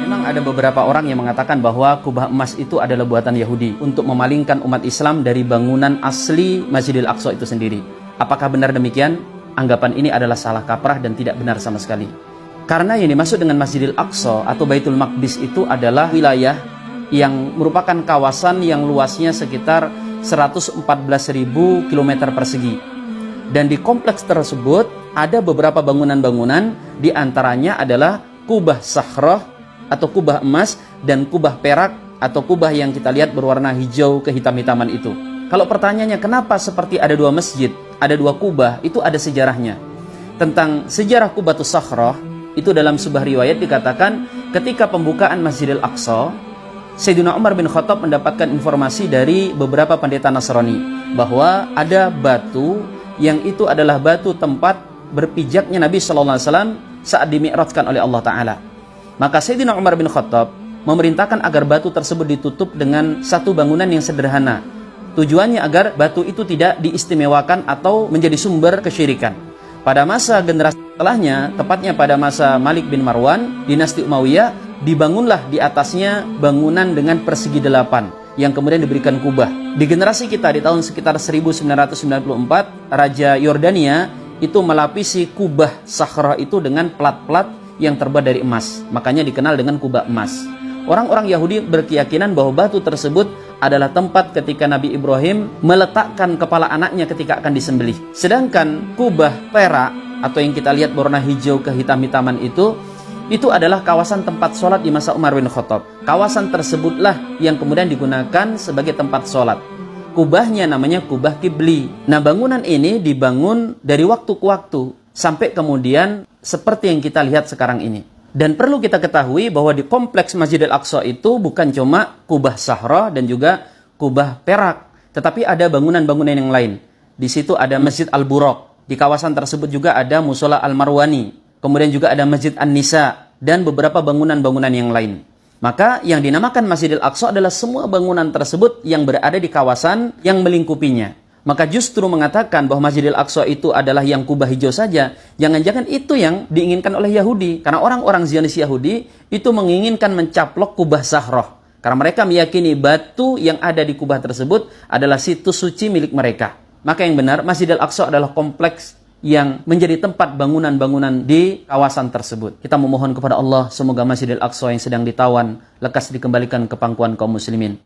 Memang ada beberapa orang yang mengatakan bahwa kubah emas itu adalah buatan Yahudi untuk memalingkan umat Islam dari bangunan asli Masjidil Aqsa itu sendiri. Apakah benar demikian? Anggapan ini adalah salah kaprah dan tidak benar sama sekali. Karena yang dimaksud dengan Masjidil Aqsa atau Baitul Maqdis itu adalah wilayah yang merupakan kawasan yang luasnya sekitar 114.000 km persegi. Dan di kompleks tersebut ada beberapa bangunan-bangunan, di antaranya adalah kubah Sakhrah atau kubah emas dan kubah perak atau kubah yang kita lihat berwarna hijau kehitam-hitaman itu. Kalau pertanyaannya kenapa seperti ada dua masjid, ada dua kubah, itu ada sejarahnya. Tentang sejarah Kubatus Sakhrah, itu dalam sebuah riwayat dikatakan ketika pembukaan Masjidil Aqsa, Sayyidina Umar bin Khattab mendapatkan informasi dari beberapa pendeta Nasrani bahwa ada batu yang itu adalah batu tempat berpijaknya Nabi SAW saat dimi'rajkan oleh Allah Ta'ala. Maka Sayyidina Umar bin Khattab memerintahkan agar batu tersebut ditutup dengan satu bangunan yang sederhana. Tujuannya agar batu itu tidak diistimewakan atau menjadi sumber kesyirikan. Pada masa generasi setelahnya, tepatnya pada masa Malik bin Marwan, dinasti Umayyah, dibangunlah di atasnya bangunan dengan persegi 8 yang kemudian diberikan kubah. Di generasi kita di tahun sekitar 1994, Raja Yordania itu melapisi kubah Sakhrah itu dengan plat-plat yang terbuat dari emas. Makanya dikenal dengan kubah emas. Orang-orang Yahudi berkeyakinan bahwa batu tersebut adalah tempat ketika Nabi Ibrahim meletakkan kepala anaknya ketika akan disembelih. Sedangkan kubah perak atau yang kita lihat berwarna hijau kehitam-hitaman itu adalah kawasan tempat sholat di masa Umar bin Khattab. Kawasan tersebutlah yang kemudian digunakan sebagai tempat sholat. Kubahnya namanya kubah Kibli. Nah, bangunan ini dibangun dari waktu ke waktu sampai kemudian seperti yang kita lihat sekarang ini. Dan perlu kita ketahui bahwa di kompleks Masjidil Aqsa itu bukan cuma kubah Sakhrah dan juga kubah perak, tetapi ada bangunan-bangunan yang lain. Di situ ada Masjid Al-Buraq. Di kawasan tersebut juga ada Musola Al-Marwani. Kemudian juga ada Masjid An-Nisa dan beberapa bangunan-bangunan yang lain. Maka yang dinamakan Masjidil Aqsa adalah semua bangunan tersebut yang berada di kawasan yang melingkupinya. Maka justru mengatakan bahwa Masjidil Aqsa itu adalah yang kubah hijau saja, jangan-jangan itu yang diinginkan oleh Yahudi. Karena orang-orang Zionis Yahudi itu menginginkan mencaplok kubah Sakhrah. Karena mereka meyakini batu yang ada di kubah tersebut adalah situs suci milik mereka. Maka yang benar, Masjidil Aqsa adalah kompleks yang menjadi tempat bangunan-bangunan di kawasan tersebut. Kita memohon kepada Allah semoga Masjidil Aqsa yang sedang ditawan lekas dikembalikan ke pangkuan kaum muslimin.